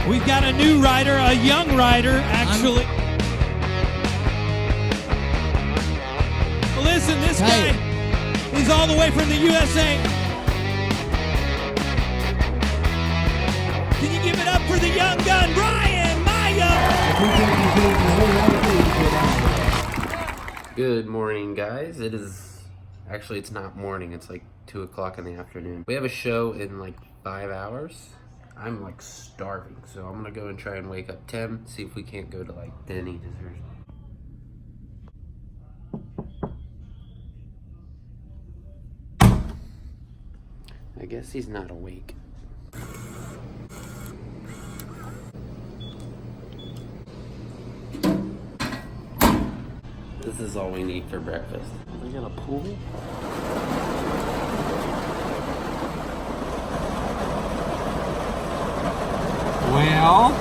We've got a new rider, a young rider, actually. Listen, this guy, he's all the way from the USA. Can you give it up for the young gun, Brian Maya? Good morning, guys. Actually, it's not morning. It's like 2 o'clock in the afternoon. We have a show in like 5 hours. I'm like starving, so I'm gonna go and try and wake up Tim, see if we can't go to like Denny's or... I guess he's not awake. This is all we need for breakfast. Are we got a pool? Well,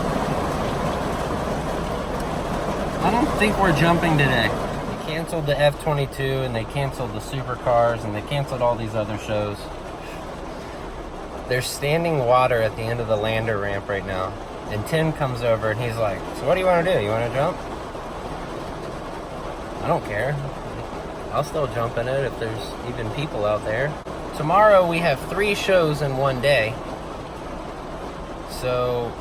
I don't think we're jumping today. They canceled the F-22 and they canceled the supercars and they canceled all these other shows. There's standing water at the end of the lander ramp right now. And Tim comes over and he's like, so what do you want to do? You want to jump? I don't care. I'll still jump in it if there's even people out there. Tomorrow we have 3 shows in one day. So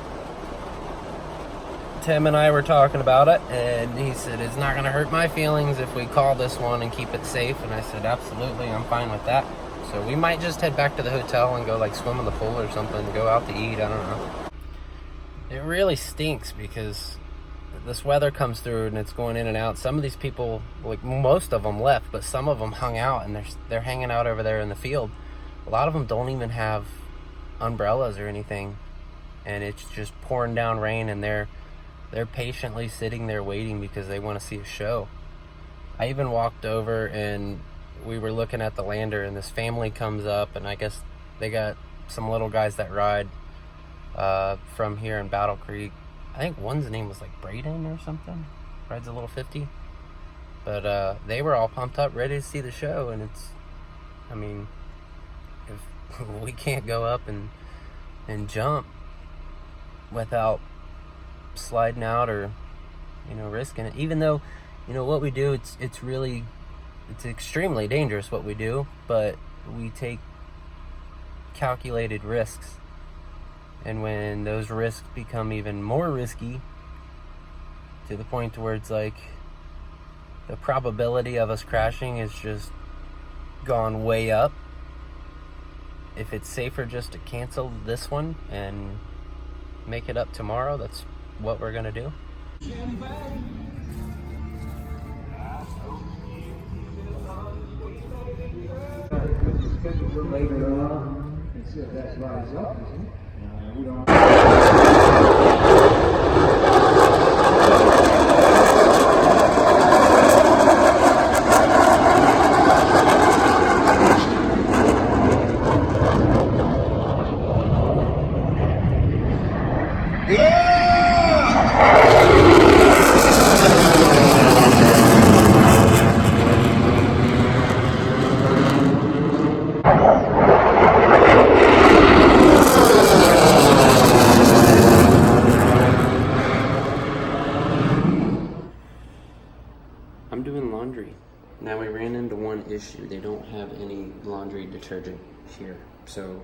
Tim and I were talking about it, and he said it's not going to hurt my feelings if we call this one and keep it safe. And I said, absolutely, I'm fine with that. So we might just head back to the hotel and go like swim in the pool or something, go out to eat, I don't know. It really stinks because this weather comes through and it's going in and out. Some of these people, like most of them left, but some of them hung out and they're hanging out over there in the field. A lot of them don't even have umbrellas or anything, and it's just pouring down rain, and they're patiently sitting there waiting because they want to see a show. I even walked over and we were looking at the lander, and this family comes up, and I guess they got some little guys that ride from here in Battle Creek. I think one's name was like Braden or something. Rides a little 50. But they were all pumped up, ready to see the show, and I mean, if we can't go up and jump without sliding out or, risking it. Even though, what we do, it's extremely dangerous what we do, but we take calculated risks. And when those risks become even more risky, to the point where it's like the probability of us crashing is just gone way up, if it's safer just to cancel this one and make it up tomorrow, that's what we're gonna do. Later on, and see if that rises up. We don't. I'm doing laundry. Now we ran into one issue. They don't have any laundry detergent here. So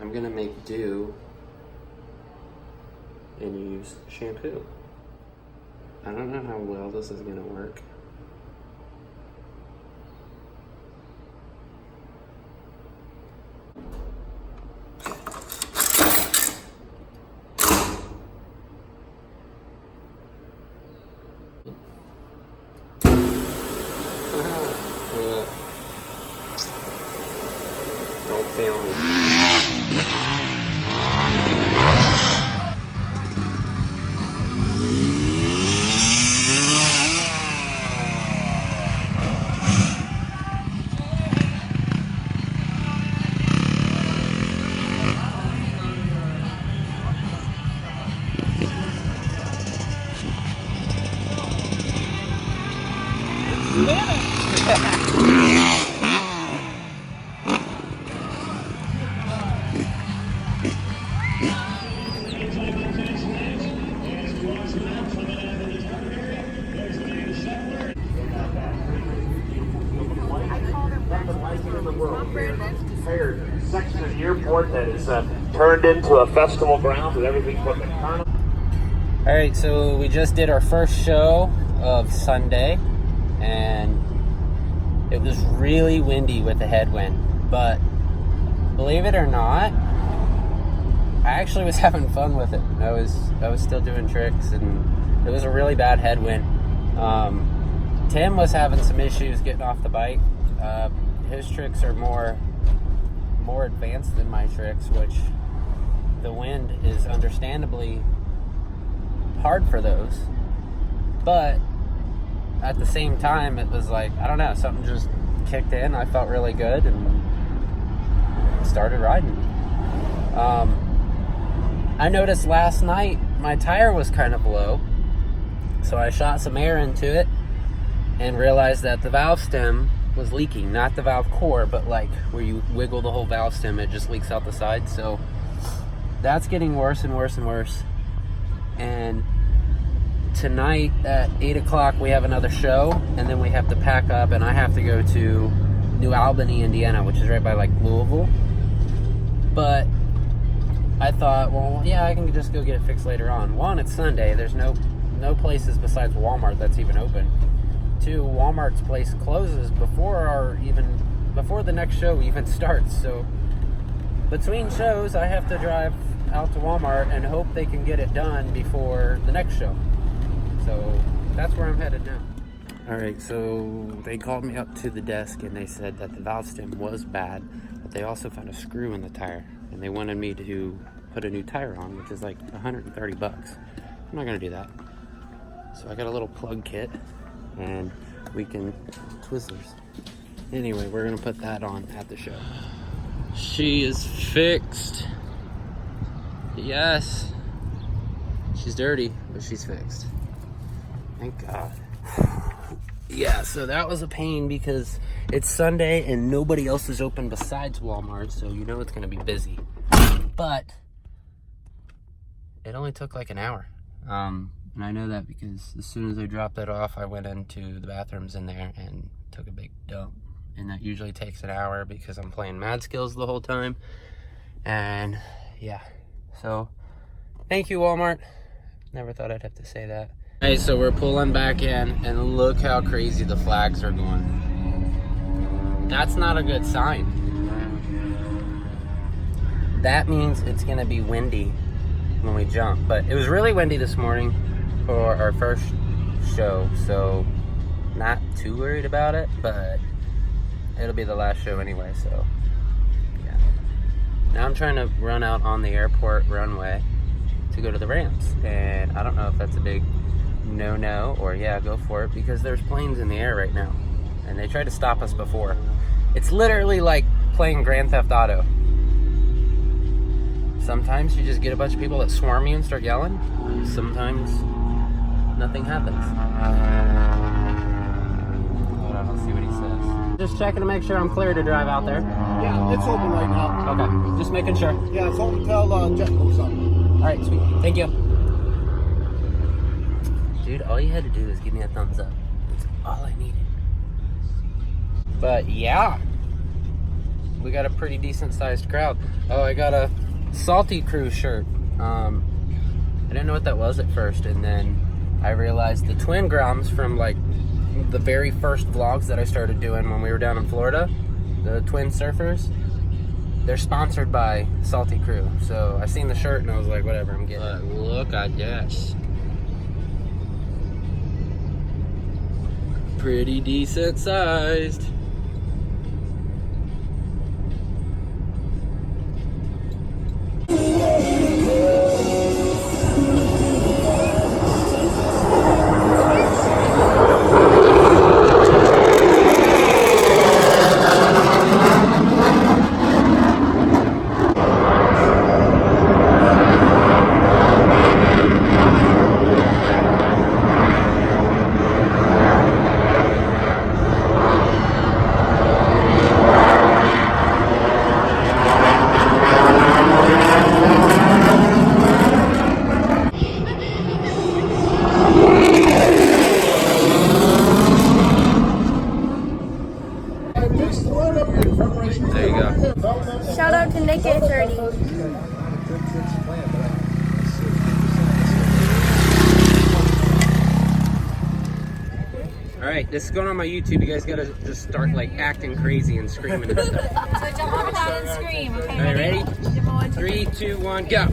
I'm gonna make do and use shampoo. I don't know how well this is gonna work. Don't fail me. entire section of the airport that is turned into a festival ground with everything from the carnival. All right, so we just did our first show of Sunday, and it was really windy with a headwind, but believe it or not, I actually was having fun with it. I was still doing tricks, and it was a really bad headwind. Tim was having some issues getting off the bike. His tricks are more advanced than my tricks, which the wind is understandably hard for those. But at the same time, it was like, I don't know, something just kicked in. I felt really good and started riding. I noticed last night my tire was kind of low, so I shot some air into it and realized that the valve stem was leaking. Not the valve core, but like where you wiggle the whole valve stem, it just leaks out the side. So that's getting worse and worse and worse. And tonight at 8 o'clock we have another show, and then we have to pack up, and I have to go to New Albany, Indiana, which is right by like Louisville. But I thought, well, yeah, I can just go get it fixed later on. One, it's Sunday. There's no places besides Walmart that's even open. Two, Walmart's place closes before the next show even starts. So between shows, I have to drive out to Walmart and hope they can get it done before the next show. So that's where I'm headed now. All right, so they called me up to the desk and they said that the valve stem was bad, but they also found a screw in the tire, and they wanted me to put a new tire on, which is like $130. I'm not gonna do that. So I got a little plug kit, and we can Twizzlers. Anyway, we're gonna put that on at the show. She is fixed. Yes. She's dirty, but she's fixed. Thank God. Yeah, so that was a pain because it's Sunday and nobody else is open besides Walmart, so you know it's gonna be busy. But it only took like an hour. And I know that because as soon as I dropped it off, I went into the bathrooms in there and took a big dump. And that usually takes an hour because I'm playing Mad Skills the whole time. And yeah, so thank you, Walmart. Never thought I'd have to say that. Hey, so we're pulling back in, and look how crazy the flags are going. That's not a good sign. That means it's gonna be windy when we jump. But it was really windy this morning for our first show, so not too worried about it, but it'll be the last show anyway, so yeah. Now I'm trying to run out on the airport runway to go to the ramps, and I don't know if that's a big no or yeah, go for it, because there's planes in the air right now and they tried to stop us before. It's literally like playing Grand Theft Auto. Sometimes you just get a bunch of people that swarm you and start yelling. Sometimes nothing happens. Hold on, let's see what he says. Just checking to make sure I'm clear to drive out there. Yeah, it's open right now. Okay, just making sure. Yeah, it's open until Jet goes up. Alright, sweet. Thank you. Dude, all you had to do is give me a thumbs up. That's all I needed. But yeah, we got a pretty decent sized crowd. Oh, I got a Salty Crew shirt. I didn't know what that was at first, and then I realized the Twin Groms from like the very first vlogs that I started doing when we were down in Florida, the Twin Surfers, they're sponsored by Salty Crew. So I seen the shirt and I was like, whatever, I'm getting it. Look at this. Pretty decent sized. Shout out to Nick A30. Alright, this is going on my YouTube. You guys gotta just start like acting crazy and screaming and stuff. So jump up and down and scream. Okay, Alright, ready? 3, 2, 1, go!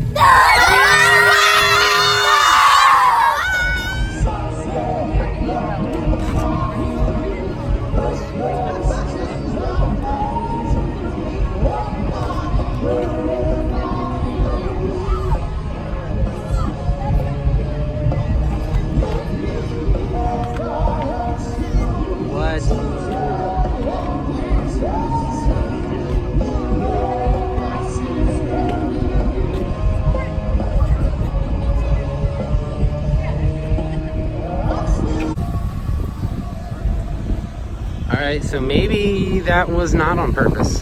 Alright, so maybe that was not on purpose.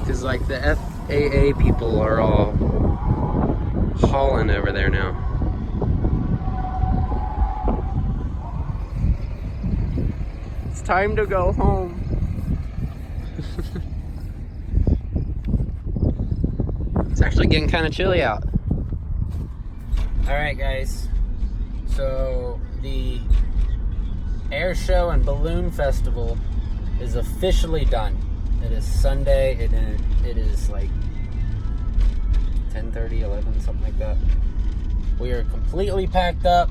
Because like the FAA people are all hauling over there now. It's time to go home. It's actually getting kind of chilly out. Alright guys, so the Air Show and Balloon Festival is officially done. It is Sunday, it is like 10:30, 11, something like that. We are completely packed up,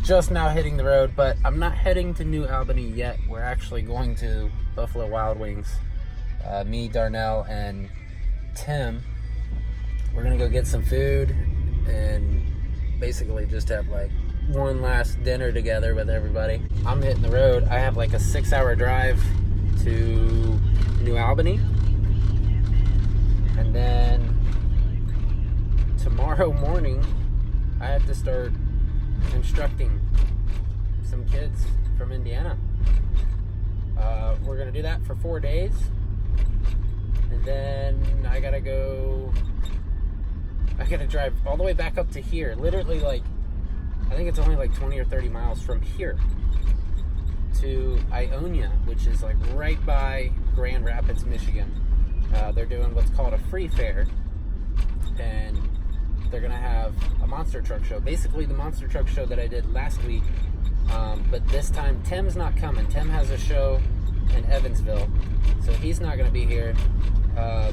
just now hitting the road, but I'm not heading to New Albany yet. We're actually going to Buffalo Wild Wings. Me, Darnell, and Tim. We're gonna go get some food and basically just have like one last dinner together with everybody. I'm hitting the road. I have like a 6-hour drive to New Albany, and then tomorrow morning I have to start instructing some kids from Indiana. We're gonna do that for 4 days, and then I gotta drive all the way back up to here. Literally, like, I think it's only like 20 or 30 miles from here to Ionia, which is like right by Grand Rapids, Michigan. They're doing what's called a free fair, and they're gonna have a monster truck show. Basically the monster truck show that I did last week, but this time Tim's not coming. Tim has a show in Evansville, so he's not gonna be here. I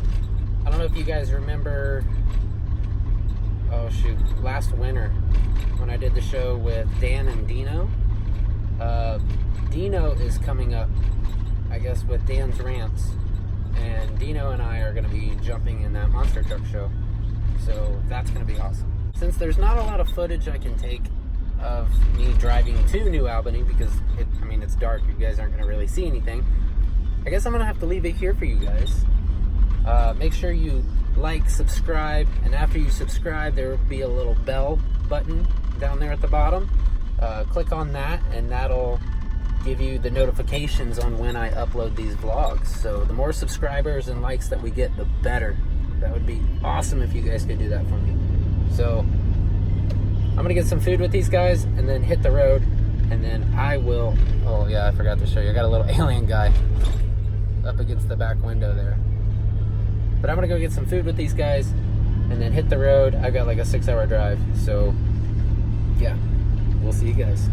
don't know if you guys remember, oh shoot, last winter when I did the show with Dan and Dino. Dino is coming up, I guess, with Dan's Rants, and Dino and I are going to be jumping in that monster truck show, so that's going to be awesome. Since there's not a lot of footage I can take of me driving to New Albany, because it's dark, you guys aren't going to really see anything, I guess I'm going to have to leave it here for you guys. Make sure you like, subscribe, and after you subscribe there will be a little bell button down there at the bottom. Click on that and that'll give you the notifications on when I upload these vlogs. So the more subscribers and likes that we get, the better. That would be awesome if you guys could do that for me. So I'm gonna get some food with these guys and then hit the road, and then I will, oh yeah, I forgot to show you, I got a little alien guy up against the back window there. But I'm gonna go get some food with these guys and then hit the road. I've got like a 6-hour drive, so yeah, we'll see you guys.